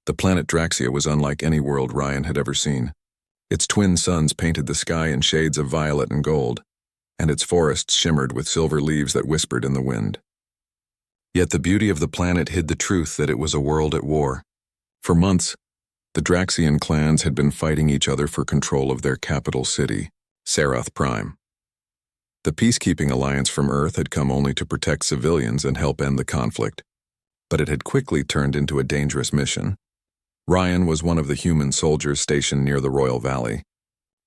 The planet Draxia was unlike any world Ryan had ever seen. Its twin suns painted the sky in shades of violet and gold, and its forests shimmered with silver leaves that whispered in the wind. Yet the beauty of the planet hid the truth that it was a world at war. For months, the Draxian clans had been fighting each other for control of their capital city, Sarath Prime. The peacekeeping alliance from Earth had come only to protect civilians and help end the conflict, but it had quickly turned into a dangerous mission. Ryan was one of the human soldiers stationed near the Royal Valley.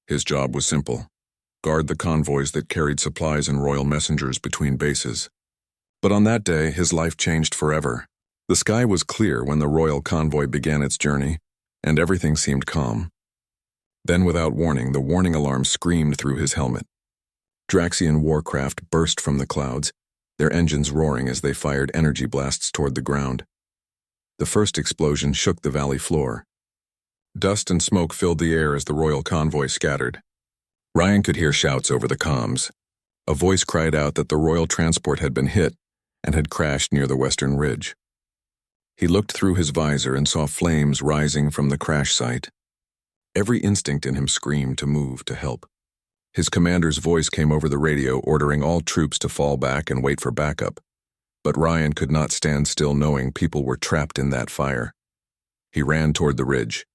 His job was simple: guard the convoys that carried supplies and royal messengers between bases. But on that day, his life changed forever. The sky was clear when the royal convoy began its journey, and everything seemed calm. Then, without warning, the warning alarm screamed through his helmet. Draxian warcraft burst from the clouds, their engines roaring as they fired energy blasts toward the ground. The first explosion shook the valley floor. Dust and smoke filled the air as the royal convoy scattered. Ryan could hear shouts over the comms. A voice cried out that the royal transport had been hit and had crashed near the western ridge. He looked through his visor and saw flames rising from the crash site. Every instinct in him screamed to move, to help. His commander's voice came over the radio, ordering all troops to fall back and wait for backup. But Ryan could not stand still, knowing people were trapped in that fire. He ran toward the ridge.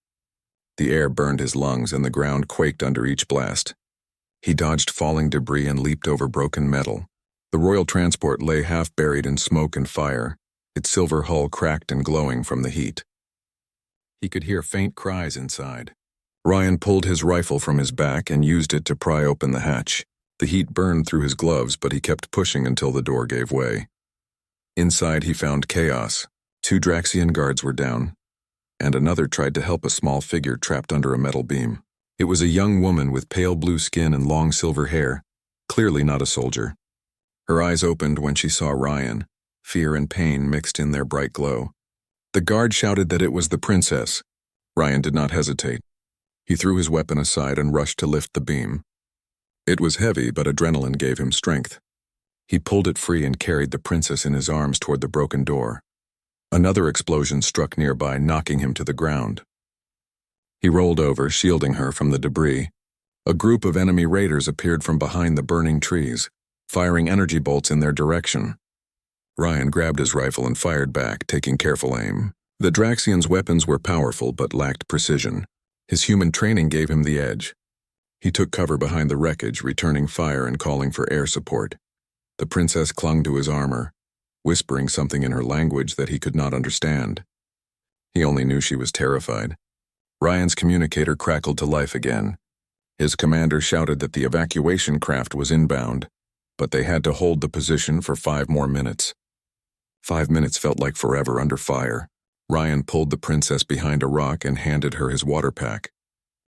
The air burned his lungs and the ground quaked under each blast. He dodged falling debris and leaped over broken metal. The royal transport lay half buried in smoke and fire, its silver hull cracked and glowing from the heat. He could hear faint cries inside. Ryan pulled his rifle from his back and used it to pry open the hatch. The heat burned through his gloves, but he kept pushing until the door gave way. Inside he found chaos. 2 Draxian guards were down, and another tried to help a small figure trapped under a metal beam. It was a young woman with pale blue skin and long silver hair, clearly not a soldier. Her eyes opened when she saw Ryan, fear and pain mixed in their bright glow. The guard shouted that it was the princess. Ryan did not hesitate. He threw his weapon aside and rushed to lift the beam. It was heavy, but adrenaline gave him strength. He pulled it free and carried the princess in his arms toward the broken door. Another explosion struck nearby, knocking him to the ground. He rolled over, shielding her from the debris. A group of enemy raiders appeared from behind the burning trees, firing energy bolts in their direction. Ryan grabbed his rifle and fired back, taking careful aim. The Draxians' weapons were powerful but lacked precision. His human training gave him the edge. He took cover behind the wreckage, returning fire and calling for air support. The princess clung to his armor, whispering something in her language that he could not understand. He only knew she was terrified. Ryan's communicator crackled to life again. His commander shouted that the evacuation craft was inbound, but they had to hold the position for 5 more minutes. 5 minutes felt like forever under fire. Ryan pulled the princess behind a rock and handed her his water pack.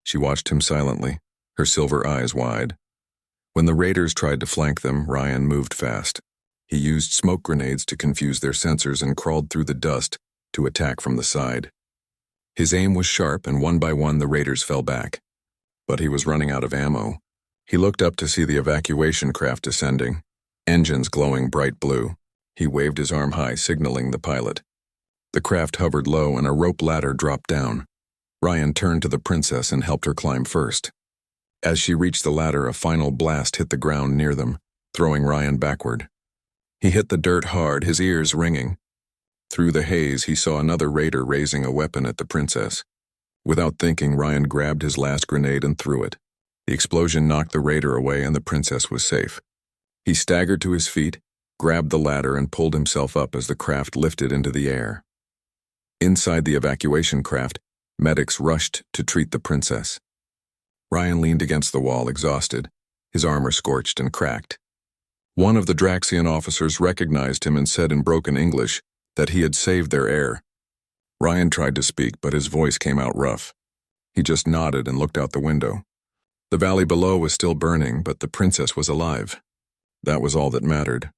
She watched him silently, her silver eyes wide. When the raiders tried to flank them, Ryan moved fast. He used smoke grenades to confuse their sensors and crawled through the dust to attack from the side. His aim was sharp, and one by one the raiders fell back. But he was running out of ammo. He looked up to see the evacuation craft descending, engines glowing bright blue. He waved his arm high, signaling the pilot. The craft hovered low and a rope ladder dropped down. Ryan turned to the princess and helped her climb first. As she reached the ladder, a final blast hit the ground near them, throwing Ryan backward. He hit the dirt hard, his ears ringing. Through the haze, he saw another raider raising a weapon at the princess. Without thinking, Ryan grabbed his last grenade and threw it. The explosion knocked the raider away and the princess was safe. He staggered to his feet, grabbed the ladder and pulled himself up as the craft lifted into the air. Inside the evacuation craft, medics rushed to treat the princess. Ryan leaned against the wall, exhausted, his armor scorched and cracked. One of the Draxian officers recognized him and said in broken English that he had saved their heir. Ryan tried to speak, but his voice came out rough. He just nodded and looked out the window. The valley below was still burning, but the princess was alive. That was all that mattered.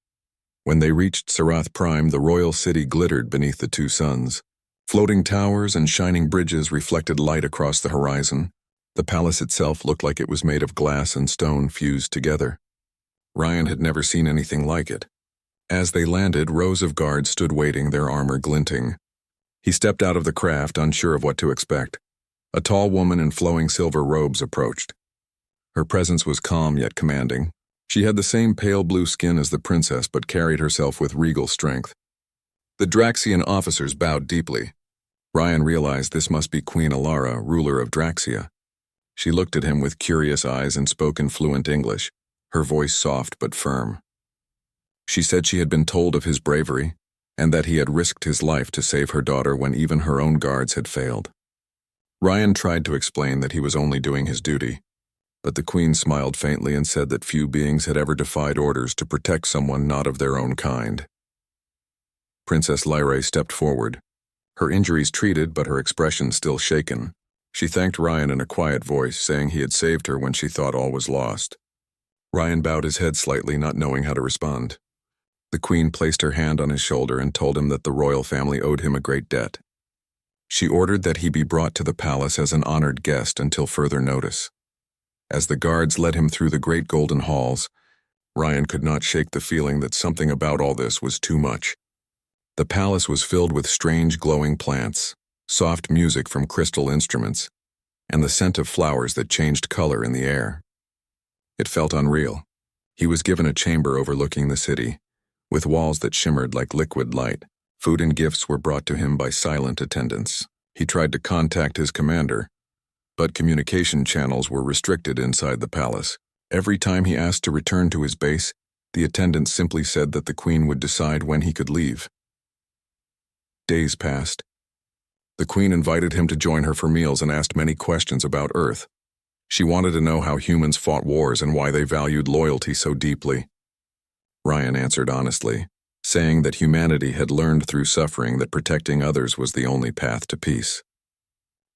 When they reached Sarath Prime, the royal city glittered beneath the 2 suns. Floating towers and shining bridges reflected light across the horizon. The palace itself looked like it was made of glass and stone fused together. Ryan had never seen anything like it. As they landed, rows of guards stood waiting, their armor glinting. He stepped out of the craft, unsure of what to expect. A tall woman in flowing silver robes approached. Her presence was calm yet commanding. She had the same pale blue skin as the princess, but carried herself with regal strength. The Draxian officers bowed deeply. Ryan realized this must be Queen Alara, ruler of Draxia. She looked at him with curious eyes and spoke in fluent English, her voice soft but firm. She said she had been told of his bravery, and that he had risked his life to save her daughter when even her own guards had failed. Ryan tried to explain that he was only doing his duty, but the queen smiled faintly and said that few beings had ever defied orders to protect someone not of their own kind. Princess Lyrae stepped forward, her injuries treated but her expression still shaken. She thanked Ryan in a quiet voice, saying he had saved her when she thought all was lost. Ryan bowed his head slightly, not knowing how to respond. The queen placed her hand on his shoulder and told him that the royal family owed him a great debt. She ordered that he be brought to the palace as an honored guest until further notice. As the guards led him through the great golden halls, Ryan could not shake the feeling that something about all this was too much. The palace was filled with strange glowing plants, soft music from crystal instruments, and the scent of flowers that changed color in the air. It felt unreal. He was given a chamber overlooking the city, with walls that shimmered like liquid light. Food and gifts were brought to him by silent attendants. He tried to contact his commander, but communication channels were restricted inside the palace. Every time he asked to return to his base, the attendant simply said that the queen would decide when he could leave. Days passed. The queen invited him to join her for meals and asked many questions about Earth. She wanted to know how humans fought wars and why they valued loyalty so deeply. Ryan answered honestly, saying that humanity had learned through suffering that protecting others was the only path to peace.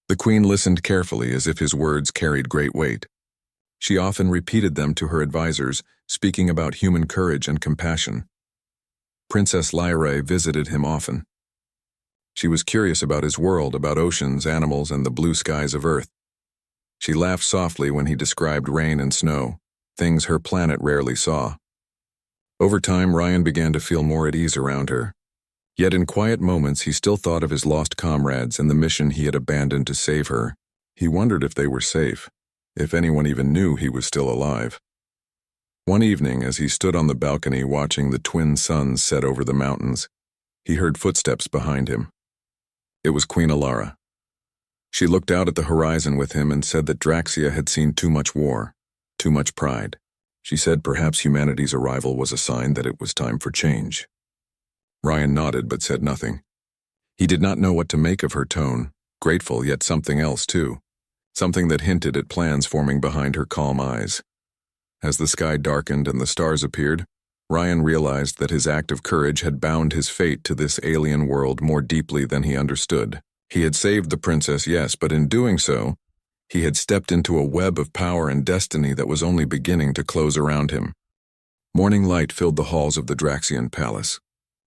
The queen listened carefully, as if his words carried great weight. She often repeated them to her advisors, speaking about human courage and compassion. Princess Lyrae visited him often. She was curious about his world, about oceans, animals, and the blue skies of Earth. She laughed softly when he described rain and snow, things her planet rarely saw. Over time, Ryan began to feel more at ease around her. Yet in quiet moments, he still thought of his lost comrades and the mission he had abandoned to save her. He wondered if they were safe, if anyone even knew he was still alive. One evening, as he stood on the balcony watching the twin suns set over the mountains, he heard footsteps behind him. It was Queen Alara. She looked out at the horizon with him and said that Draxia had seen too much war, too much pride. She said perhaps humanity's arrival was a sign that it was time for change. Ryan nodded but said nothing. He did not know what to make of her tone, grateful yet something else too, something that hinted at plans forming behind her calm eyes. As the sky darkened and the stars appeared, Ryan realized that his act of courage had bound his fate to this alien world more deeply than he understood. He had saved the princess, yes, but in doing so, he had stepped into a web of power and destiny that was only beginning to close around him. Morning light filled the halls of the Draxian palace.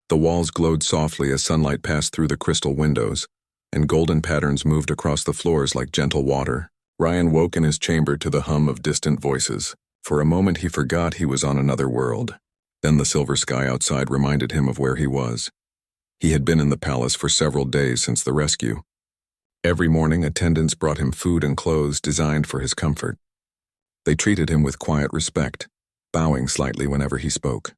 The walls glowed softly as sunlight passed through the crystal windows, and golden patterns moved across the floors like gentle water. Ryan woke in his chamber to the hum of distant voices. For a moment he forgot he was on another world. Then the silver sky outside reminded him of where he was. He had been in the palace for several days since the rescue. Every morning, attendants brought him food and clothes designed for his comfort. They treated him with quiet respect, bowing slightly whenever he spoke.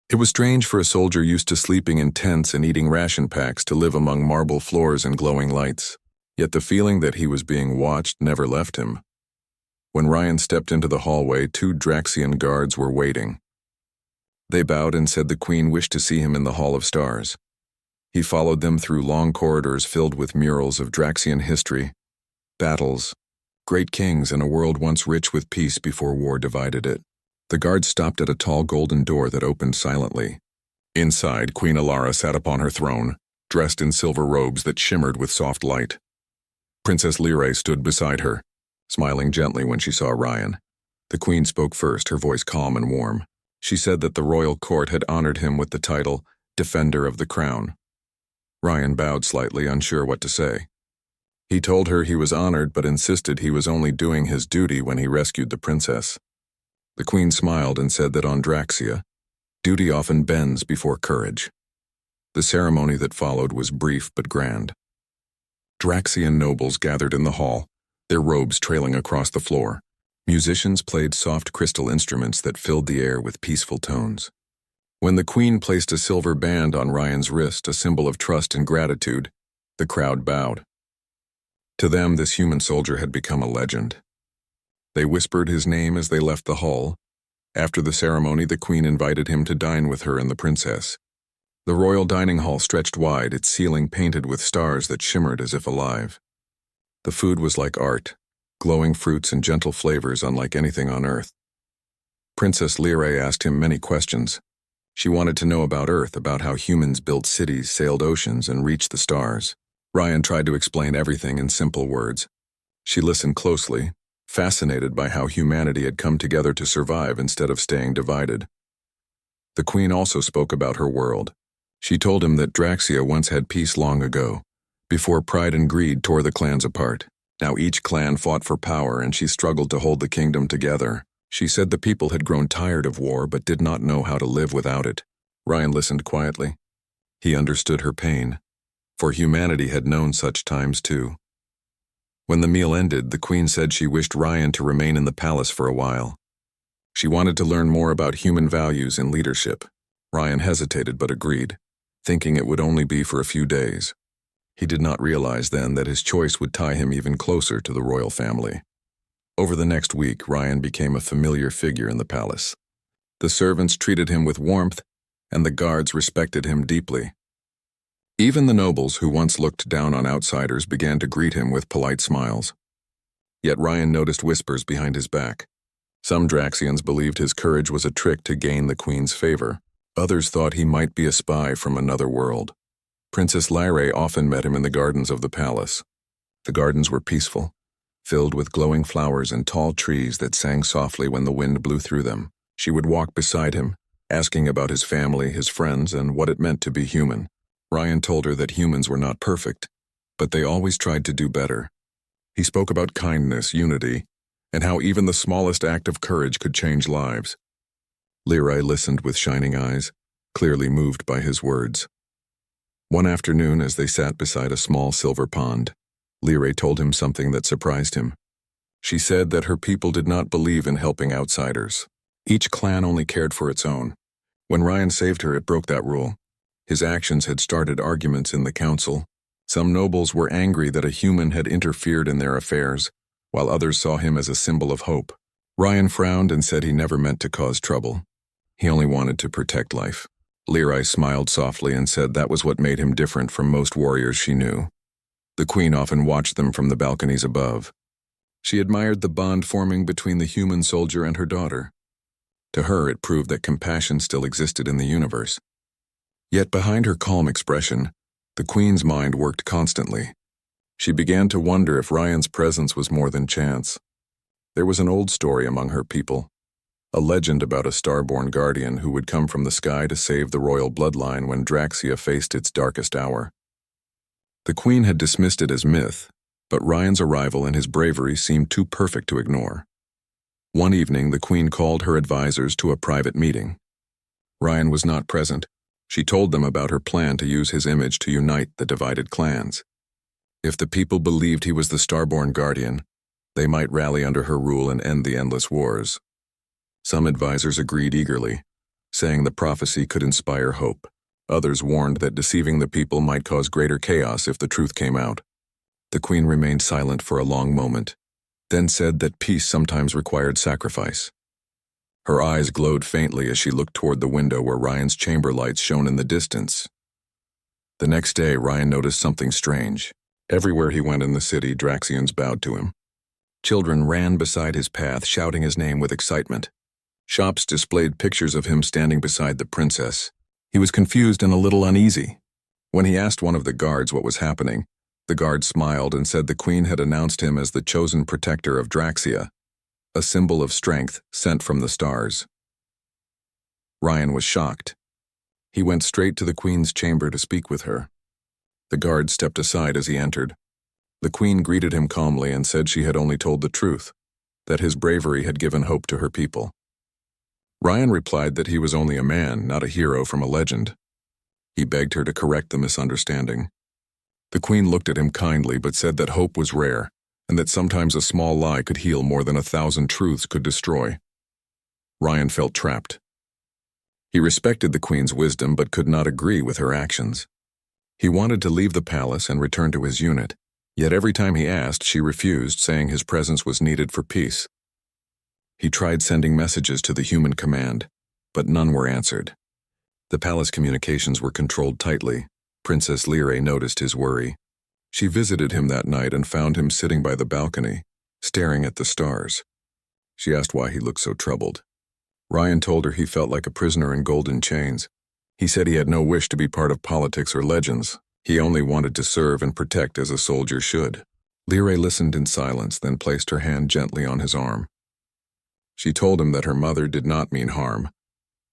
It was strange for a soldier used to sleeping in tents and eating ration packs to live among marble floors and glowing lights. Yet the feeling that he was being watched never left him. When Ryan stepped into the hallway, 2 Draxian guards were waiting. They bowed and said the queen wished to see him in the Hall of Stars. He followed them through long corridors filled with murals of Draxian history, battles, great kings, and a world once rich with peace before war divided it. The guards stopped at a tall golden door that opened silently. Inside, Queen Alara sat upon her throne, dressed in silver robes that shimmered with soft light. Princess Lyrae stood beside her, smiling gently when she saw Ryan. The queen spoke first, her voice calm and warm. She said that the royal court had honored him with the title Defender of the Crown. Ryan bowed slightly, unsure what to say. He told her he was honored but insisted he was only doing his duty when he rescued the princess. The queen smiled and said that on Draxia, duty often bends before courage. The ceremony that followed was brief but grand. Draxian nobles gathered in the hall, their robes trailing across the floor. Musicians played soft crystal instruments that filled the air with peaceful tones. When the queen placed a silver band on Ryan's wrist, a symbol of trust and gratitude, the crowd bowed. To them, this human soldier had become a legend. They whispered his name as they left the hall. After the ceremony, the queen invited him to dine with her and the princess. The royal dining hall stretched wide, its ceiling painted with stars that shimmered as if alive. The food was like art, glowing fruits and gentle flavors unlike anything on Earth. Princess Lyrae asked him many questions. She wanted to know about Earth, about how humans built cities, sailed oceans, and reached the stars. Ryan tried to explain everything in simple words. She listened closely, fascinated by how humanity had come together to survive instead of staying divided. The queen also spoke about her world. She told him that Draxia once had peace long ago, before pride and greed tore the clans apart. Now each clan fought for power, and she struggled to hold the kingdom together. She said the people had grown tired of war but did not know how to live without it. Ryan listened quietly. He understood her pain, for humanity had known such times too. When the meal ended, the queen said she wished Ryan to remain in the palace for a while. She wanted to learn more about human values and leadership. Ryan hesitated but agreed, thinking it would only be for a few days. He did not realize then that his choice would tie him even closer to the royal family. Over the next week, Ryan became a familiar figure in the palace. The servants treated him with warmth, and the guards respected him deeply. Even the nobles who once looked down on outsiders began to greet him with polite smiles. Yet Ryan noticed whispers behind his back. Some Draxians believed his courage was a trick to gain the queen's favor. Others thought he might be a spy from another world. Princess Lyrae often met him in the gardens of the palace. The gardens were peaceful, filled with glowing flowers and tall trees that sang softly when the wind blew through them. She would walk beside him, asking about his family, his friends, and what it meant to be human. Ryan told her that humans were not perfect, but they always tried to do better. He spoke about kindness, unity, and how even the smallest act of courage could change lives. Lyrae listened with shining eyes, clearly moved by his words. One afternoon, as they sat beside a small silver pond, Lyrae told him something that surprised him. She said that her people did not believe in helping outsiders. Each clan only cared for its own. When Ryan saved her, it broke that rule. His actions had started arguments in the council. Some nobles were angry that a human had interfered in their affairs, while others saw him as a symbol of hope. Ryan frowned and said he never meant to cause trouble. He only wanted to protect life. Lyrae smiled softly and said that was what made him different from most warriors she knew. The queen often watched them from the balconies above. She admired the bond forming between the human soldier and her daughter. To her, it proved that compassion still existed in the universe. Yet behind her calm expression, the queen's mind worked constantly. She began to wonder if Ryan's presence was more than chance. There was an old story among her people, a legend about a star-born guardian who would come from the sky to save the royal bloodline when Draxia faced its darkest hour. The queen had dismissed it as myth, but Ryan's arrival and his bravery seemed too perfect to ignore. One evening, the queen called her advisors to a private meeting. Ryan was not present. She told them about her plan to use his image to unite the divided clans. If the people believed he was the star-born guardian, they might rally under her rule and end the endless wars. Some advisors agreed eagerly, saying the prophecy could inspire hope. Others warned that deceiving the people might cause greater chaos if the truth came out. The queen remained silent for a long moment, then said that peace sometimes required sacrifice. Her eyes glowed faintly as she looked toward the window where Ryan's chamber lights shone in the distance. The next day, Ryan noticed something strange. Everywhere he went in the city, Draxians bowed to him. Children ran beside his path, shouting his name with excitement. Shops displayed pictures of him standing beside the princess. He was confused and a little uneasy. When he asked one of the guards what was happening, the guard smiled and said the queen had announced him as the chosen protector of Draxia, a symbol of strength sent from the stars. Ryan was shocked. He went straight to the queen's chamber to speak with her. The guard stepped aside as he entered. The queen greeted him calmly and said she had only told the truth, that his bravery had given hope to her people. Ryan replied that he was only a man, not a hero from a legend. He begged her to correct the misunderstanding. The queen looked at him kindly but said that hope was rare, and that sometimes a small lie could heal more than 1,000 truths could destroy. Ryan felt trapped. He respected the queen's wisdom but could not agree with her actions. He wanted to leave the palace and return to his unit, yet every time he asked, she refused, saying his presence was needed for peace. He tried sending messages to the human command, but none were answered. The palace communications were controlled tightly. Princess Lyrae noticed his worry. She visited him that night and found him sitting by the balcony, staring at the stars. She asked why he looked so troubled. Ryan told her he felt like a prisoner in golden chains. He said he had no wish to be part of politics or legends. He only wanted to serve and protect as a soldier should. Lyrae listened in silence, then placed her hand gently on his arm. She told him that her mother did not mean harm,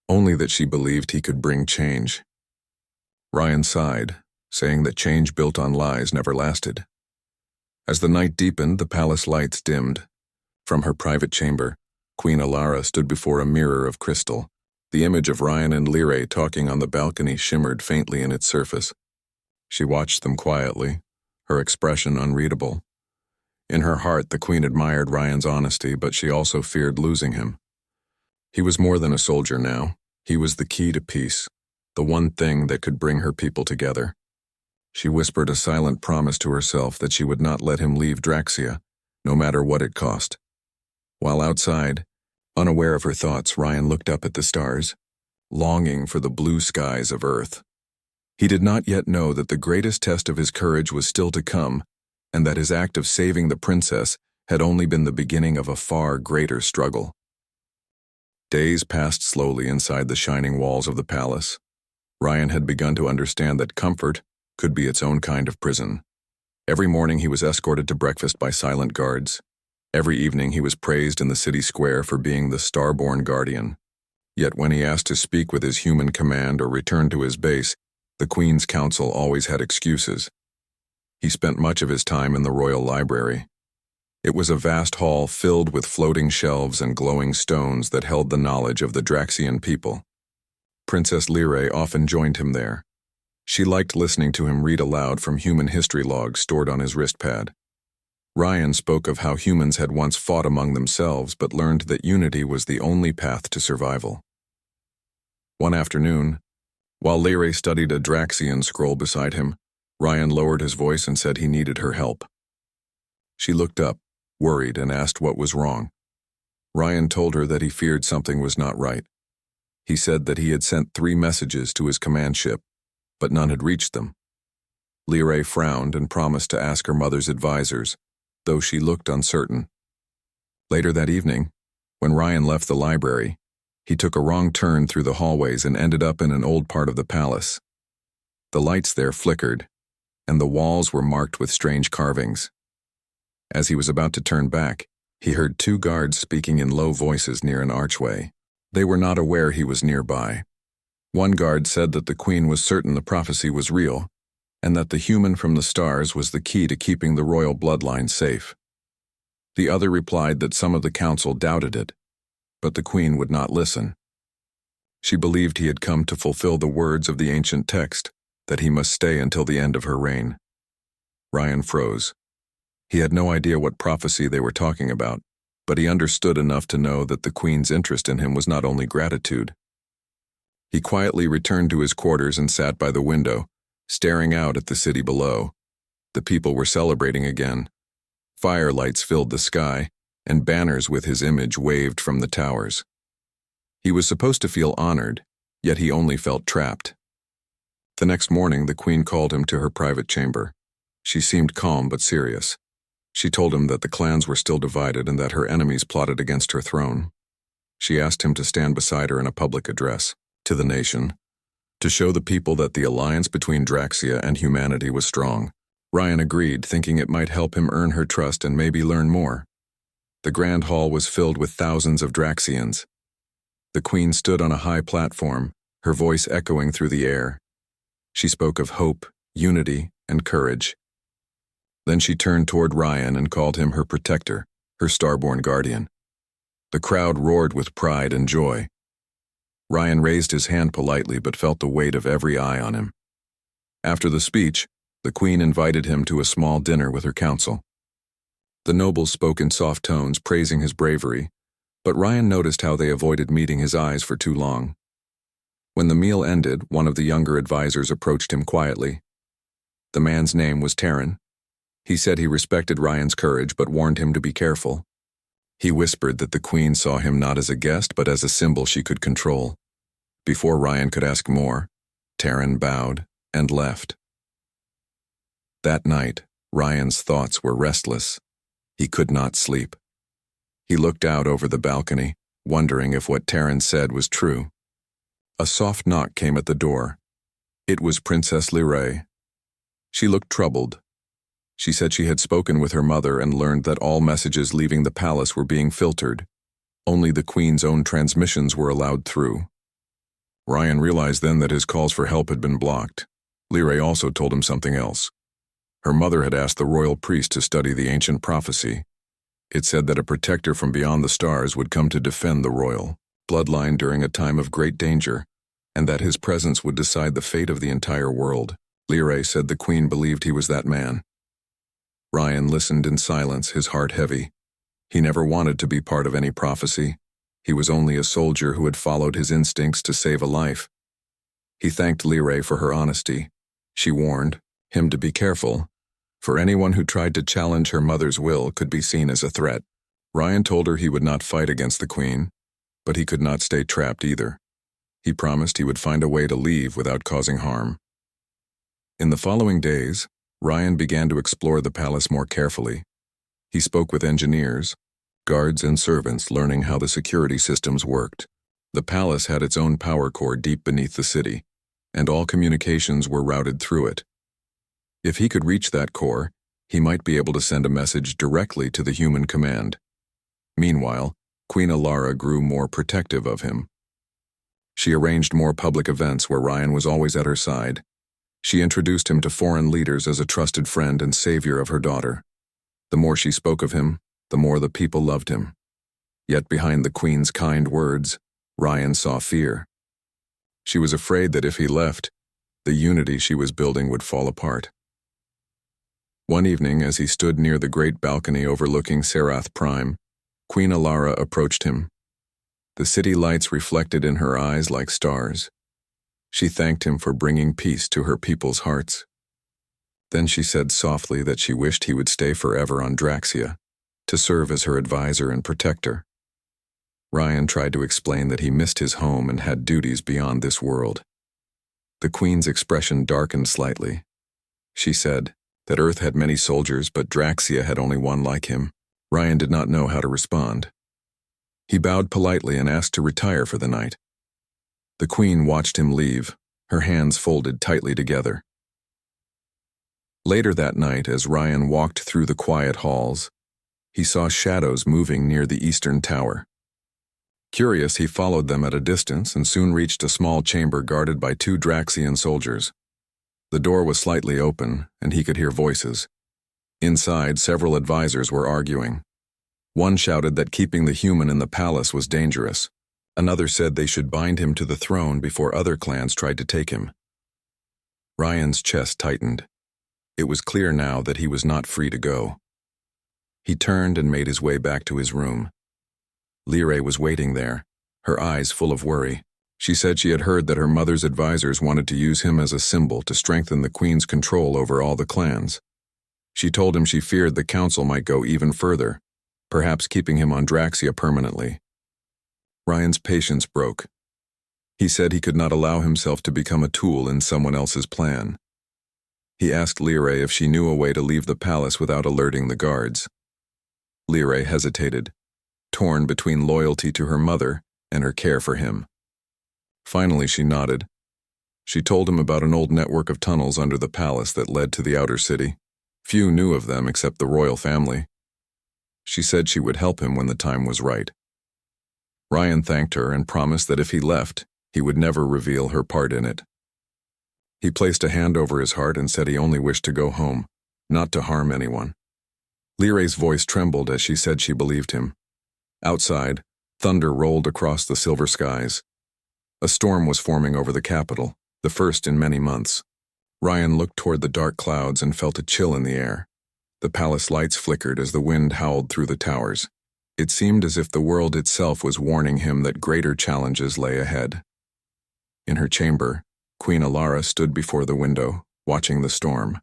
only that she believed he could bring change. Ryan sighed, saying that change built on lies never lasted. As the night deepened, the palace lights dimmed. From her private chamber, Queen Alara stood before a mirror of crystal. The image of Ryan and Lyrae talking on the balcony shimmered faintly in its surface. She watched them quietly, her expression unreadable. In her heart, the queen admired Ryan's honesty, but she also feared losing him. He was more than a soldier now. He was the key to peace, the one thing that could bring her people together. She whispered a silent promise to herself that she would not let him leave Draxia, no matter what it cost. While outside, unaware of her thoughts, Ryan looked up at the stars, longing for the blue skies of Earth. He did not yet know that the greatest test of his courage was still to come, and that his act of saving the princess had only been the beginning of a far greater struggle. Days passed slowly inside the shining walls of the palace. Ryan had begun to understand that comfort could be its own kind of prison. Every morning he was escorted to breakfast by silent guards. Every evening he was praised in the city square for being the star-born guardian. Yet when he asked to speak with his human command or return to his base, the Queen's Council always had excuses. He spent much of his time in the royal library. It was a vast hall filled with floating shelves and glowing stones that held the knowledge of the Draxian people. Princess Lyrae often joined him there. She liked listening to him read aloud from human history logs stored on his wristpad. Ryan spoke of how humans had once fought among themselves but learned that unity was the only path to survival. One afternoon, while Lyrae studied a Draxian scroll beside him, Ryan lowered his voice and said he needed her help. She looked up, worried, and asked what was wrong. Ryan told her that he feared something was not right. He said that he had sent 3 messages to his command ship, but none had reached them. Lyrae frowned and promised to ask her mother's advisors, though she looked uncertain. Later that evening, when Ryan left the library, he took a wrong turn through the hallways and ended up in an old part of the palace. The lights there flickered, and the walls were marked with strange carvings. As he was about to turn back, he heard 2 guards speaking in low voices near an archway. They were not aware he was nearby. One guard said that the queen was certain the prophecy was real, and that the human from the stars was the key to keeping the royal bloodline safe. The other replied that some of the council doubted it, but the queen would not listen. She believed he had come to fulfill the words of the ancient text, that he must stay until the end of her reign. Ryan froze. He had no idea what prophecy they were talking about, but he understood enough to know that the queen's interest in him was not only gratitude. He quietly returned to his quarters and sat by the window, staring out at the city below. The people were celebrating again. Firelights filled the sky, and banners with his image waved from the towers. He was supposed to feel honored, yet he only felt trapped. The next morning, the queen called him to her private chamber. She seemed calm but serious. She told him that the clans were still divided and that her enemies plotted against her throne. She asked him to stand beside her in a public address to the nation, to show the people that the alliance between Draxia and humanity was strong. Ryan agreed, thinking it might help him earn her trust and maybe learn more. The grand hall was filled with thousands of Draxians. The queen stood on a high platform, her voice echoing through the air. She spoke of hope, unity, and courage. Then she turned toward Ryan and called him her protector, her starborn guardian. The crowd roared with pride and joy. Ryan raised his hand politely but felt the weight of every eye on him. After the speech, the queen invited him to a small dinner with her council. The nobles spoke in soft tones, praising his bravery, but Ryan noticed how they avoided meeting his eyes for too long. When the meal ended, one of the younger advisors approached him quietly. The man's name was Terran. He said he respected Ryan's courage but warned him to be careful. He whispered that the queen saw him not as a guest but as a symbol she could control. Before Ryan could ask more, Terran bowed and left. That night, Ryan's thoughts were restless. He could not sleep. He looked out over the balcony, wondering if what Terran said was true. A soft knock came at the door. It was Princess Lyrae. She looked troubled. She said she had spoken with her mother and learned that all messages leaving the palace were being filtered. Only the queen's own transmissions were allowed through. Ryan realized then that his calls for help had been blocked. Lyrae also told him something else. Her mother had asked the royal priest to study the ancient prophecy. It said that a protector from beyond the stars would come to defend the royal bloodline during a time of great danger, and that his presence would decide the fate of the entire world. Lyrae said the queen believed he was that man. Ryan listened in silence, his heart heavy. He never wanted to be part of any prophecy. He was only a soldier who had followed his instincts to save a life. He thanked Lyrae for her honesty. She warned him to be careful, for anyone who tried to challenge her mother's will could be seen as a threat. Ryan told her he would not fight against the queen, but he could not stay trapped either. He promised he would find a way to leave without causing harm. In the following days, Ryan began to explore the palace more carefully. He spoke with engineers, guards, and servants, learning how the security systems worked. The palace had its own power core deep beneath the city, and all communications were routed through it. If he could reach that core, he might be able to send a message directly to the human command. Meanwhile, Queen Alara grew more protective of him. She arranged more public events where Ryan was always at her side. She introduced him to foreign leaders as a trusted friend and savior of her daughter. The more she spoke of him, the more the people loved him. Yet behind the queen's kind words, Ryan saw fear. She was afraid that if he left, the unity she was building would fall apart. One evening, as he stood near the great balcony overlooking Serath Prime, Queen Alara approached him. The city lights reflected in her eyes like stars. She thanked him for bringing peace to her people's hearts. Then she said softly that she wished he would stay forever on Draxia, to serve as her advisor and protector. Ryan tried to explain that he missed his home and had duties beyond this world. The queen's expression darkened slightly. She said that Earth had many soldiers, but Draxia had only one like him. Ryan did not know how to respond. He bowed politely and asked to retire for the night. The queen watched him leave, her hands folded tightly together. Later that night, as Ryan walked through the quiet halls, he saw shadows moving near the eastern tower. Curious, he followed them at a distance and soon reached a small chamber guarded by 2 Draxian soldiers. The door was slightly open, and he could hear voices. Inside, several advisors were arguing. One shouted that keeping the human in the palace was dangerous. Another said they should bind him to the throne before other clans tried to take him. Ryan's chest tightened. It was clear now that he was not free to go. He turned and made his way back to his room. Lyrae was waiting there, her eyes full of worry. She said she had heard that her mother's advisors wanted to use him as a symbol to strengthen the queen's control over all the clans. She told him she feared the council might go even further, perhaps keeping him on Draxia permanently. Ryan's patience broke. He said he could not allow himself to become a tool in someone else's plan. He asked Lyrae if she knew a way to leave the palace without alerting the guards. Lyrae hesitated, torn between loyalty to her mother and her care for him. Finally, she nodded. She told him about an old network of tunnels under the palace that led to the outer city. Few knew of them except the royal family. She said she would help him when the time was right. Ryan thanked her and promised that if he left, he would never reveal her part in it. He placed a hand over his heart and said he only wished to go home, not to harm anyone. Lyrae's voice trembled as she said she believed him. Outside, thunder rolled across the silver skies. A storm was forming over the capital, the first in many months. Ryan looked toward the dark clouds and felt a chill in the air. The palace lights flickered as the wind howled through the towers. It seemed as if the world itself was warning him that greater challenges lay ahead. In her chamber, Queen Alara stood before the window, watching the storm.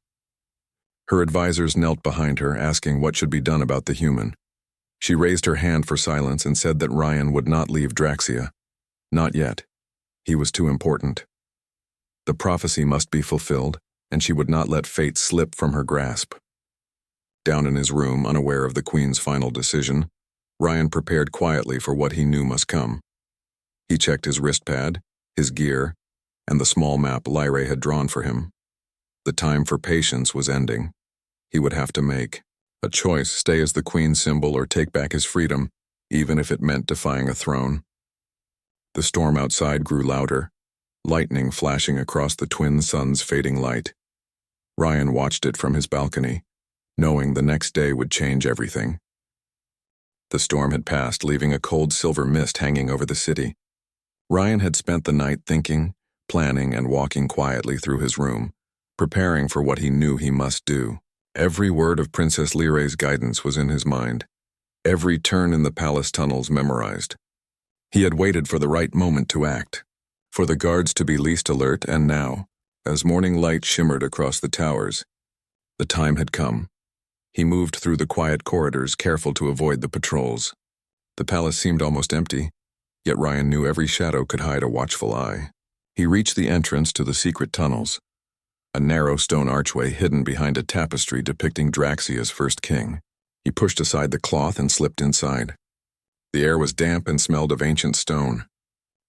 Her advisors knelt behind her, asking what should be done about the human. She raised her hand for silence and said that Ryan would not leave Draxia. Not yet. He was too important. The prophecy must be fulfilled, and she would not let fate slip from her grasp. Down in his room, unaware of the Queen's final decision, Ryan prepared quietly for what he knew must come. He checked his wristpad, his gear, and the small map Lyrae had drawn for him. The time for patience was ending. He would have to make a choice: stay as the Queen's symbol or take back his freedom, even if it meant defying a throne. The storm outside grew louder, lightning flashing across the twin suns' fading light. Ryan watched it from his balcony, knowing the next day would change everything. The storm had passed, leaving a cold silver mist hanging over the city. Ryan had spent the night thinking, planning, and walking quietly through his room, preparing for what he knew he must do. Every word of Princess Lyrae's guidance was in his mind, every turn in the palace tunnels memorized. He had waited for the right moment to act, for the guards to be least alert, and now, as morning light shimmered across the towers, the time had come. He moved through the quiet corridors, careful to avoid the patrols. The palace seemed almost empty, yet Ryan knew every shadow could hide a watchful eye. He reached the entrance to the secret tunnels, a narrow stone archway hidden behind a tapestry depicting Draxia's first king. He pushed aside the cloth and slipped inside. The air was damp and smelled of ancient stone.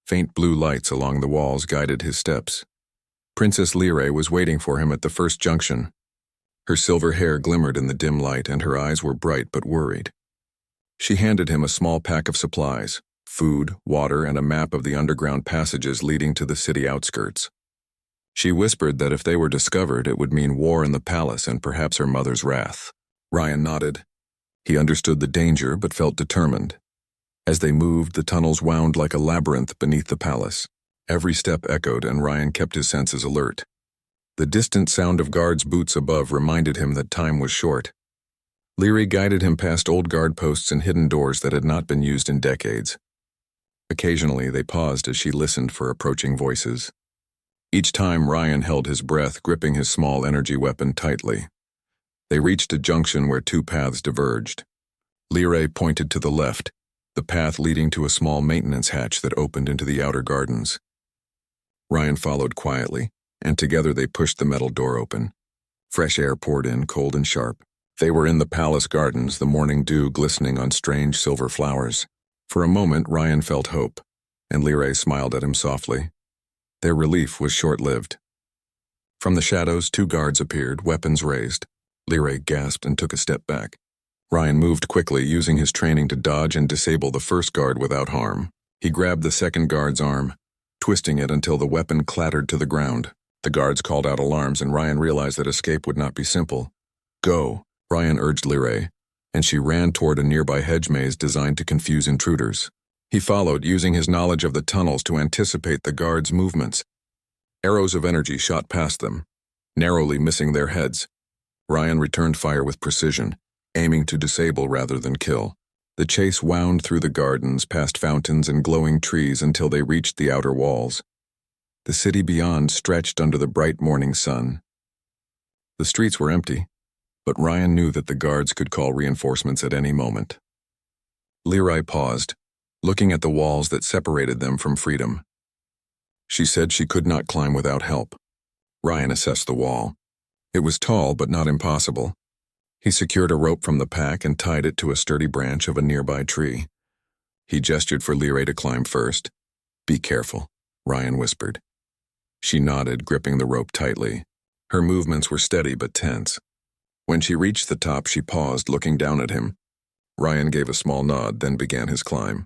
Faint blue lights along the walls guided his steps. Princess Lyrae was waiting for him at the first junction. Her silver hair glimmered in the dim light, and her eyes were bright but worried. She handed him a small pack of supplies: food, water, and a map of the underground passages leading to the city outskirts. She whispered that if they were discovered, it would mean war in the palace and perhaps her mother's wrath. Ryan nodded. He understood the danger but felt determined. As they moved, the tunnels wound like a labyrinth beneath the palace. Every step echoed, and Ryan kept his senses alert. The distant sound of guards' boots above reminded him that time was short. Lyrae guided him past old guard posts and hidden doors that had not been used in decades. Occasionally, they paused as she listened for approaching voices. Each time, Ryan held his breath, gripping his small energy weapon tightly. They reached a junction where two paths diverged. Lyrae pointed to the left, the path leading to a small maintenance hatch that opened into the outer gardens. Ryan followed quietly, and together they pushed the metal door open. Fresh air poured in, cold and sharp. They were in the palace gardens, the morning dew glistening on strange silver flowers. For a moment, Ryan felt hope, and Lyrae smiled at him softly. Their relief was short-lived. From the shadows, two guards appeared, weapons raised. Lyrae gasped and took a step back. Ryan moved quickly, using his training to dodge and disable the first guard without harm. He grabbed the second guard's arm, twisting it until the weapon clattered to the ground. The guards called out alarms, and Ryan realized that escape would not be simple. "Go," Ryan urged Lyrae, and she ran toward a nearby hedge maze designed to confuse intruders. He followed, using his knowledge of the tunnels to anticipate the guards' movements. Arrows of energy shot past them, narrowly missing their heads. Ryan returned fire with precision, aiming to disable rather than kill. The chase wound through the gardens, past fountains and glowing trees until they reached the outer walls. The city beyond stretched under the bright morning sun. The streets were empty, but Ryan knew that the guards could call reinforcements at any moment. Lyrae paused, looking at the walls that separated them from freedom. She said she could not climb without help. Ryan assessed the wall. It was tall, but not impossible. He secured a rope from the pack and tied it to a sturdy branch of a nearby tree. He gestured for Lyrae to climb first. "Be careful," Ryan whispered. She nodded, gripping the rope tightly. Her movements were steady but tense. When she reached the top, she paused, looking down at him. Ryan gave a small nod, then began his climb.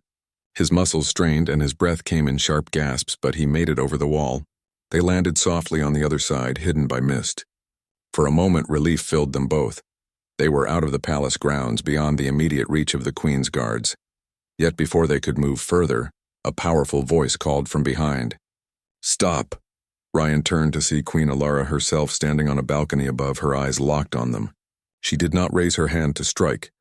His muscles strained and his breath came in sharp gasps, but he made it over the wall. They landed softly on the other side, hidden by mist. For a moment, relief filled them both. They were out of the palace grounds, beyond the immediate reach of the Queen's guards. Yet before they could move further, a powerful voice called from behind. "Stop!" Ryan turned to see Queen Alara herself standing on a balcony above, her eyes locked on them. She did not raise her hand to strike,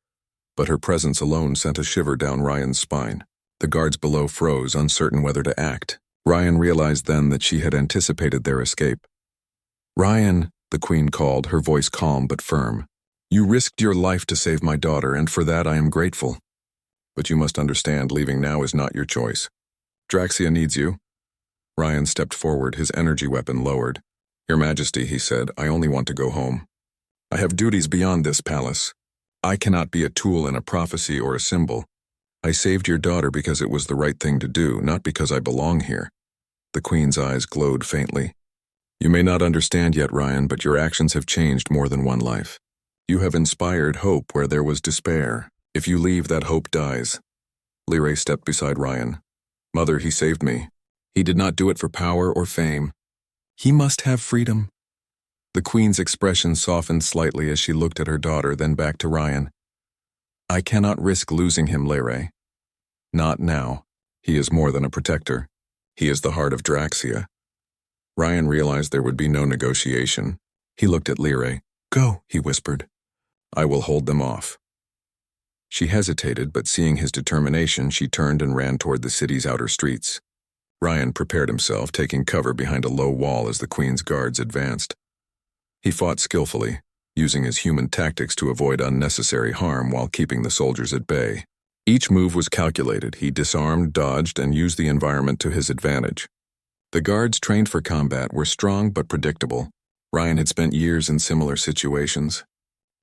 but her presence alone sent a shiver down Ryan's spine. The guards below froze, uncertain whether to act. Ryan realized then that she had anticipated their escape. "Ryan," the Queen called, her voice calm but firm. "You risked your life to save my daughter, and for that I am grateful. But you must understand, leaving now is not your choice. Draxia needs you." Ryan stepped forward, his energy weapon lowered. "Your Majesty," he said, "I only want to go home. I have duties beyond this palace. I cannot be a tool in a prophecy or a symbol. I saved your daughter because it was the right thing to do, not because I belong here." The Queen's eyes glowed faintly. "You may not understand yet, Ryan, but your actions have changed more than one life. You have inspired hope where there was despair. If you leave, that hope dies." Lyrae stepped beside Ryan. "Mother, he saved me. He did not do it for power or fame. He must have freedom." The Queen's expression softened slightly as she looked at her daughter, then back to Ryan. "I cannot risk losing him, Lyrae. Not now. He is more than a protector. He is the heart of Draxia." Ryan realized there would be no negotiation. He looked at Lyrae. "Go," he whispered. "I will hold them off." She hesitated, but seeing his determination, she turned and ran toward the city's outer streets. Ryan prepared himself, taking cover behind a low wall as the Queen's guards advanced. He fought skillfully, using his human tactics to avoid unnecessary harm while keeping the soldiers at bay. Each move was calculated. He disarmed, dodged, and used the environment to his advantage. The guards trained for combat were strong but predictable. Ryan had spent years in similar situations.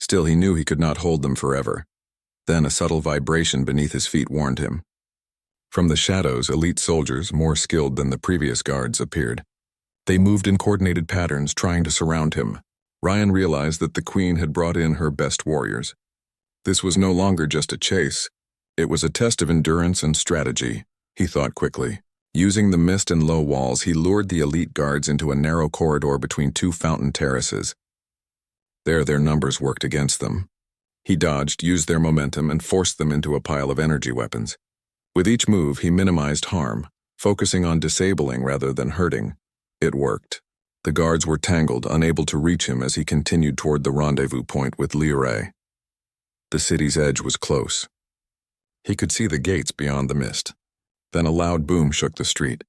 Still, he knew he could not hold them forever. Then a subtle vibration beneath his feet warned him. From the shadows, elite soldiers, more skilled than the previous guards, appeared. They moved in coordinated patterns, trying to surround him. Ryan realized that the Queen had brought in her best warriors. This was no longer just a chase. It was a test of endurance and strategy, he thought quickly. Using the mist and low walls, he lured the elite guards into a narrow corridor between two fountain terraces. There, their numbers worked against them. He dodged, used their momentum, and forced them into a pile of energy weapons. With each move, he minimized harm, focusing on disabling rather than hurting. It worked. The guards were tangled, unable to reach him as he continued toward the rendezvous point with Lyrae. The city's edge was close. He could see the gates beyond the mist. Then a loud boom shook the street.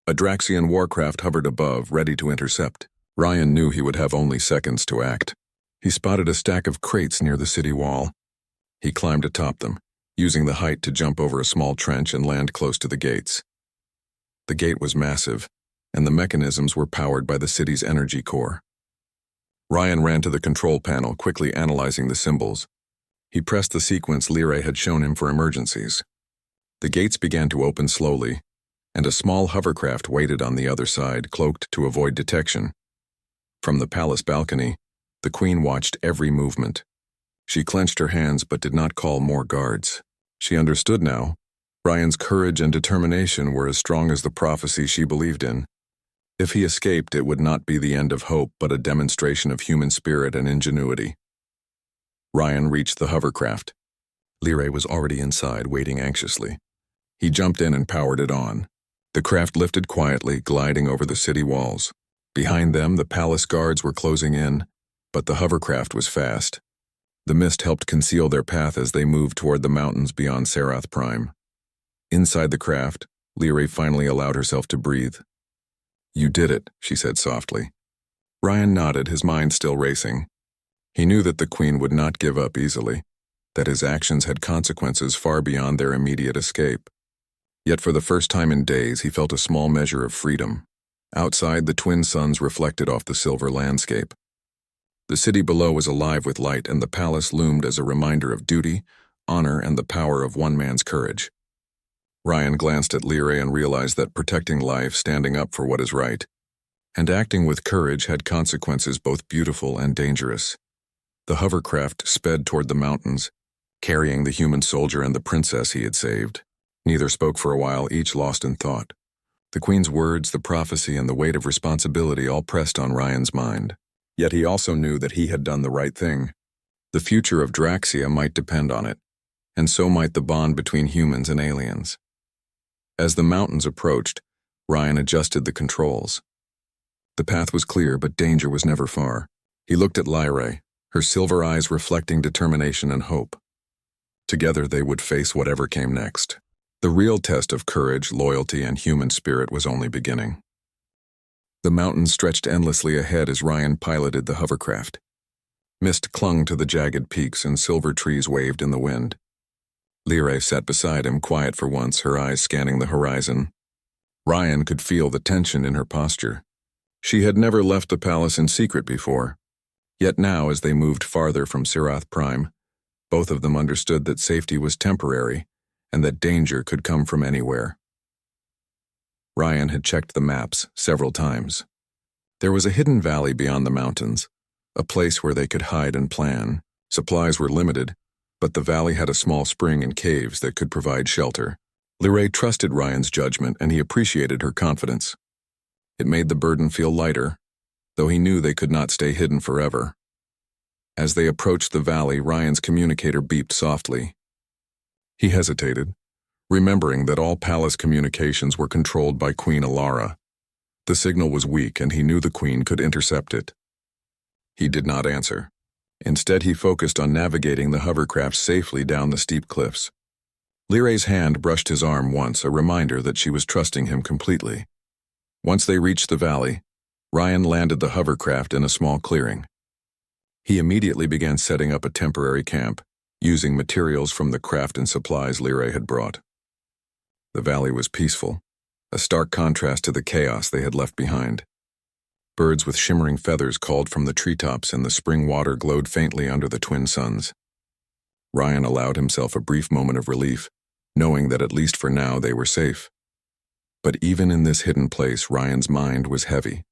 A Draxian warcraft hovered above, ready to intercept. Ryan knew he would have only seconds to act. He spotted a stack of crates near the city wall. He climbed atop them, using the height to jump over a small trench and land close to the gates. The gate was massive, and the mechanisms were powered by the city's energy core. Ryan ran to the control panel, quickly analyzing the symbols. He pressed the sequence Lyrae had shown him for emergencies. The gates began to open slowly, and a small hovercraft waited on the other side, cloaked to avoid detection. From the palace balcony, the Queen watched every movement. She clenched her hands but did not call more guards. She understood now. Ryan's courage and determination were as strong as the prophecy she believed in. If he escaped, it would not be the end of hope, but a demonstration of human spirit and ingenuity. Ryan reached the hovercraft. Lyrae was already inside, waiting anxiously. He jumped in and powered it on. The craft lifted quietly, gliding over the city walls. Behind them, the palace guards were closing in, but the hovercraft was fast. The mist helped conceal their path as they moved toward the mountains beyond Sarath Prime. Inside the craft, Lyrae finally allowed herself to breathe. "You did it," she said softly. Ryan nodded, his mind still racing. He knew that the Queen would not give up easily, that his actions had consequences far beyond their immediate escape. Yet for the first time in days, he felt a small measure of freedom. Outside, the twin suns reflected off the silver landscape. The city below was alive with light, and the palace loomed as a reminder of duty, honor, and the power of one man's courage. Ryan glanced at Lyrae and realized that protecting life, standing up for what is right, and acting with courage had consequences both beautiful and dangerous. The hovercraft sped toward the mountains, carrying the human soldier and the princess he had saved. Neither spoke for a while, each lost in thought. The Queen's words, the prophecy, and the weight of responsibility all pressed on Ryan's mind. Yet he also knew that he had done the right thing. The future of Draxia might depend on it, and so might the bond between humans and aliens. As the mountains approached, Ryan adjusted the controls. The path was clear, but danger was never far. He looked at Lyrae, her silver eyes reflecting determination and hope. Together they would face whatever came next. The real test of courage, loyalty, and human spirit was only beginning. The mountains stretched endlessly ahead as Ryan piloted the hovercraft. Mist clung to the jagged peaks and silver trees waved in the wind. Lyrae sat beside him, quiet for once, her eyes scanning the horizon. Ryan could feel the tension in her posture. She had never left the palace in secret before. Yet now, as they moved farther from Sirath Prime, both of them understood that safety was temporary and that danger could come from anywhere. Ryan had checked the maps several times. There was a hidden valley beyond the mountains, a place where they could hide and plan. Supplies were limited, but the valley had a small spring and caves that could provide shelter. Lyrae trusted Ryan's judgment, and he appreciated her confidence. It made the burden feel lighter, though he knew they could not stay hidden forever. As they approached the valley, Ryan's communicator beeped softly. He hesitated, remembering that all palace communications were controlled by Queen Alara. The signal was weak, and he knew the Queen could intercept it. He did not answer. Instead, he focused on navigating the hovercraft safely down the steep cliffs. Lyrae's hand brushed his arm once, a reminder that she was trusting him completely. Once they reached the valley, Ryan landed the hovercraft in a small clearing. He immediately began setting up a temporary camp, using materials from the craft and supplies Lyrae had brought. The valley was peaceful, a stark contrast to the chaos they had left behind. Birds with shimmering feathers called from the treetops, and the spring water glowed faintly under the twin suns. Ryan allowed himself a brief moment of relief, knowing that at least for now they were safe. But even in this hidden place, Ryan's mind was heavy.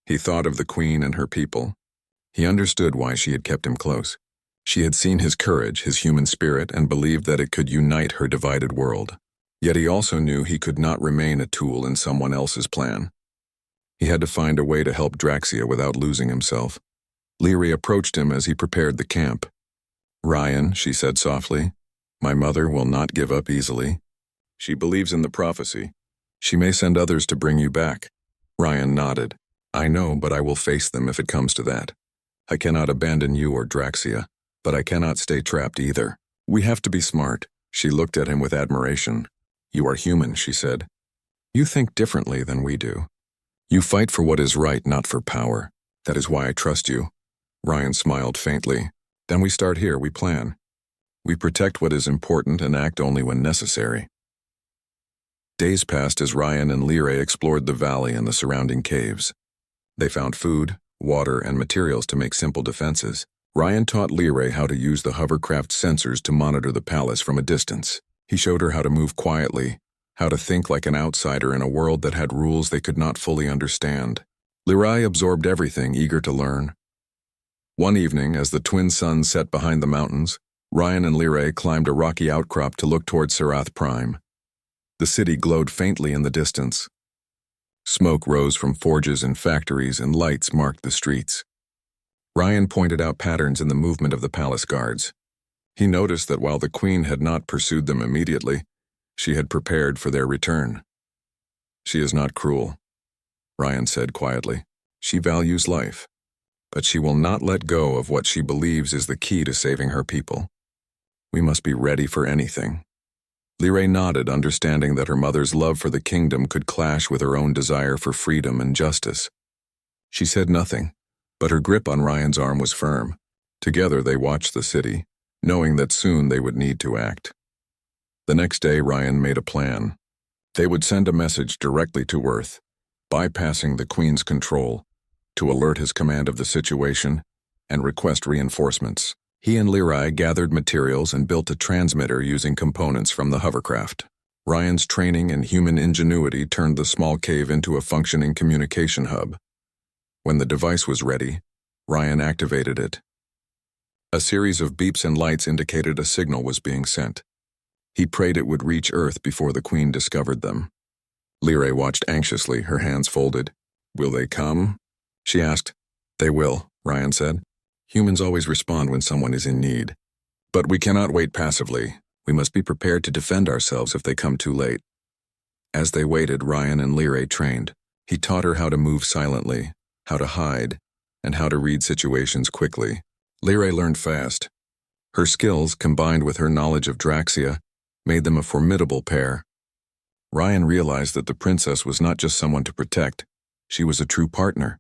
He thought of the Queen and her people. He understood why she had kept him close. She had seen his courage, his human spirit, and believed that it could unite her divided world. Yet he also knew he could not remain a tool in someone else's plan. He had to find a way to help Draxia without losing himself. Lyrae approached him as he prepared the camp. "Ryan," she said softly, "my mother will not give up easily. She believes in the prophecy. She may send others to bring you back." Ryan nodded. "I know, but I will face them if it comes to that. I cannot abandon you or Draxia, but I cannot stay trapped either. We have to be smart." She looked at him with admiration. "You are human," she said. "You think differently than we do. You fight for what is right, not for power. That is why I trust you." Ryan smiled faintly. "Then we start here, we plan. We protect what is important and act only when necessary." Days passed as Ryan and Lyrae explored the valley and the surrounding caves. They found food, water, and materials to make simple defenses. Ryan taught Lyrae how to use the hovercraft sensors to monitor the palace from a distance. He showed her how to move quietly, how to think like an outsider in a world that had rules they could not fully understand. Lyrae absorbed everything, eager to learn. One evening, as the twin suns set behind the mountains, Ryan and Lyrae climbed a rocky outcrop to look toward Sirath Prime. The city glowed faintly in the distance. Smoke rose from forges and factories, and lights marked the streets. Ryan pointed out patterns in the movement of the palace guards. He noticed that while the Queen had not pursued them immediately, she had prepared for their return. "She is not cruel," Ryan said quietly. "She values life, but she will not let go of what she believes is the key to saving her people. We must be ready for anything." Lyrae nodded, understanding that her mother's love for the kingdom could clash with her own desire for freedom and justice. She said nothing, but her grip on Ryan's arm was firm. Together they watched the city, knowing that soon they would need to act. The next day, Ryan made a plan. They would send a message directly to Earth, bypassing the Queen's control, to alert his command of the situation and request reinforcements. He and Lyrae gathered materials and built a transmitter using components from the hovercraft. Ryan's training and human ingenuity turned the small cave into a functioning communication hub. When the device was ready, Ryan activated it. A series of beeps and lights indicated a signal was being sent. He prayed it would reach Earth before the Queen discovered them. Lyrae watched anxiously, her hands folded. "Will they come?" she asked. "They will," Ryan said. "Humans always respond when someone is in need. But we cannot wait passively. We must be prepared to defend ourselves if they come too late." As they waited, Ryan and Lyrae trained. He taught her how to move silently, how to hide, and how to read situations quickly. Lyrae learned fast. Her skills, combined with her knowledge of Draxia, made them a formidable pair. Ryan realized that the princess was not just someone to protect, she was a true partner.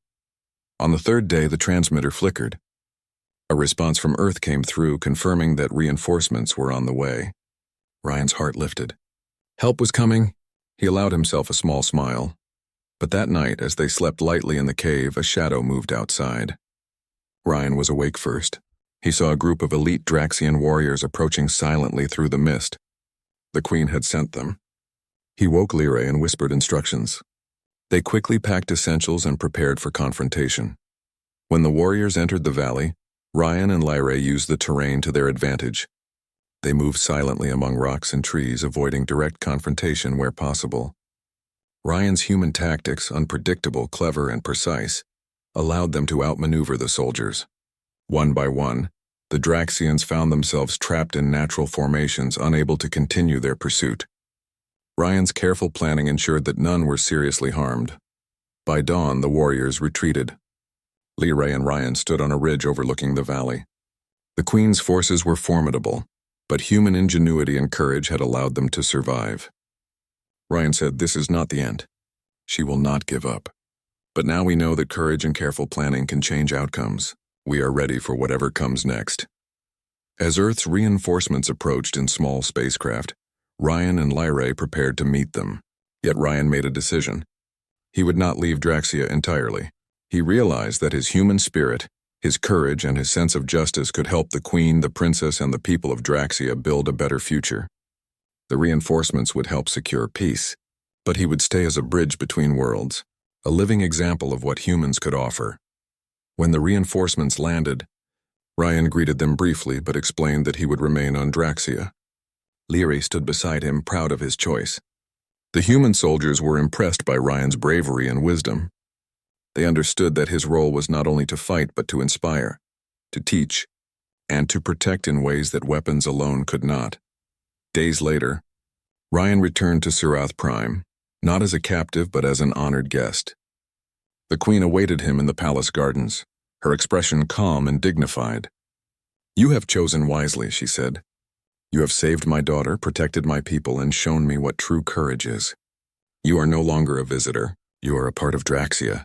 On the third day, the transmitter flickered. A response from Earth came through, confirming that reinforcements were on the way. Ryan's heart lifted. Help was coming. He allowed himself a small smile. But that night, as they slept lightly in the cave, a shadow moved outside. Ryan was awake first. He saw a group of elite Draxian warriors approaching silently through the mist. The Queen had sent them. He woke Lyrae and whispered instructions. They quickly packed essentials and prepared for confrontation. When the warriors entered the valley, Ryan and Lyrae used the terrain to their advantage. They moved silently among rocks and trees, avoiding direct confrontation where possible. Ryan's human tactics, unpredictable, clever, and precise, allowed them to outmaneuver the soldiers. One by one, the Draxians found themselves trapped in natural formations, unable to continue their pursuit. Ryan's careful planning ensured that none were seriously harmed. By dawn, the warriors retreated. Lyrae and Ryan stood on a ridge overlooking the valley. The Queen's forces were formidable, but human ingenuity and courage had allowed them to survive. Ryan said, "This is not the end. She will not give up. But now we know that courage and careful planning can change outcomes. We are ready for whatever comes next." As Earth's reinforcements approached in small spacecraft, Ryan and Lyrae prepared to meet them. Yet Ryan made a decision. He would not leave Draxia entirely. He realized that his human spirit, his courage, and his sense of justice could help the Queen, the princess, and the people of Draxia build a better future. The reinforcements would help secure peace, but he would stay as a bridge between worlds, a living example of what humans could offer. When the reinforcements landed, Ryan greeted them briefly but explained that he would remain on Draxia. Lyrae stood beside him, proud of his choice. The human soldiers were impressed by Ryan's bravery and wisdom. They understood that his role was not only to fight but to inspire, to teach, and to protect in ways that weapons alone could not. Days later, Ryan returned to Surath Prime, not as a captive but as an honored guest. The Queen awaited him in the palace gardens, her expression calm and dignified. "You have chosen wisely," she said. "You have saved my daughter, protected my people, and shown me what true courage is. You are no longer a visitor. You are a part of Draxia."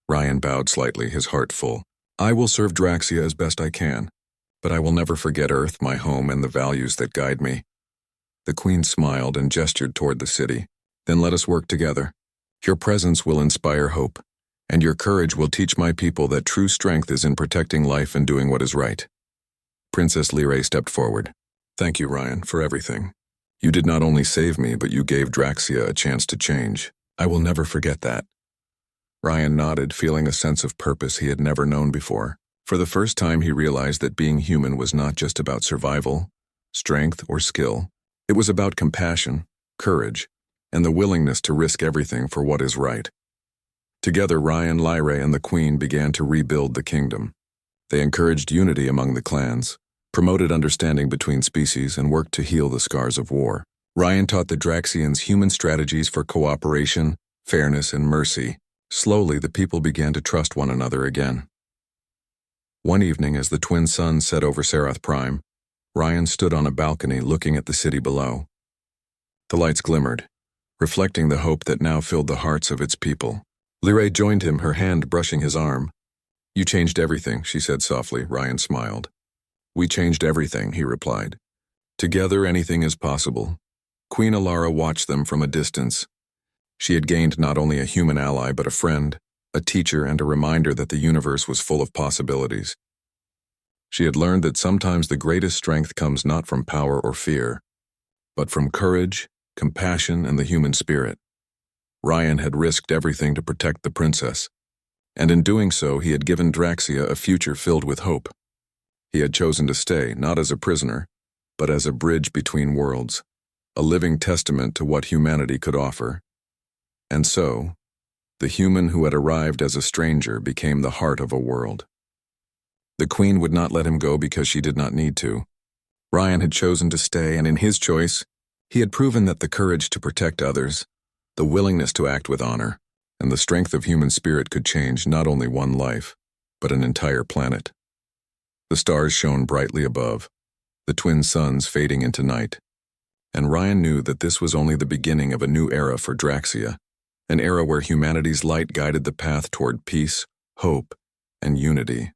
Ryan bowed slightly, his heart full. "I will serve Draxia as best I can, but I will never forget Earth, my home, and the values that guide me." The Queen smiled and gestured toward the city. "Then let us work together. Your presence will inspire hope, and your courage will teach my people that true strength is in protecting life and doing what is right." Princess Lyrae stepped forward. "Thank you, Ryan, for everything. You did not only save me, but you gave Draxia a chance to change. I will never forget that." Ryan nodded, feeling a sense of purpose he had never known before. For the first time, he realized that being human was not just about survival, strength, or skill. It was about compassion, courage, and the willingness to risk everything for what is right. Together, Ryan, Lyrae, and the Queen began to rebuild the kingdom. They encouraged unity among the clans, promoted understanding between species, and worked to heal the scars of war. Ryan taught the Draxians human strategies for cooperation, fairness, and mercy. Slowly, the people began to trust one another again. One evening, as the twin suns set over Surath Prime, Ryan stood on a balcony looking at the city below. The lights glimmered, reflecting the hope that now filled the hearts of its people. Lyrae joined him, her hand brushing his arm. "You changed everything," she said softly. Ryan smiled. "We changed everything," he replied. "Together, anything is possible." Queen Alara watched them from a distance. She had gained not only a human ally but a friend, a teacher, and a reminder that the universe was full of possibilities. She had learned that sometimes the greatest strength comes not from power or fear, but from courage, compassion, and the human spirit. Ryan had risked everything to protect the princess, and in doing so he had given Draxia a future filled with hope. He had chosen to stay, not as a prisoner, but as a bridge between worlds, a living testament to what humanity could offer. And so, the human who had arrived as a stranger became the heart of a world. The Queen would not let him go because she did not need to. Ryan had chosen to stay, and in his choice, he had proven that the courage to protect others, the willingness to act with honor, and the strength of human spirit could change not only one life, but an entire planet. The stars shone brightly above, the twin suns fading into night, and Ryan knew that this was only the beginning of a new era for Draxia, an era where humanity's light guided the path toward peace, hope, and unity.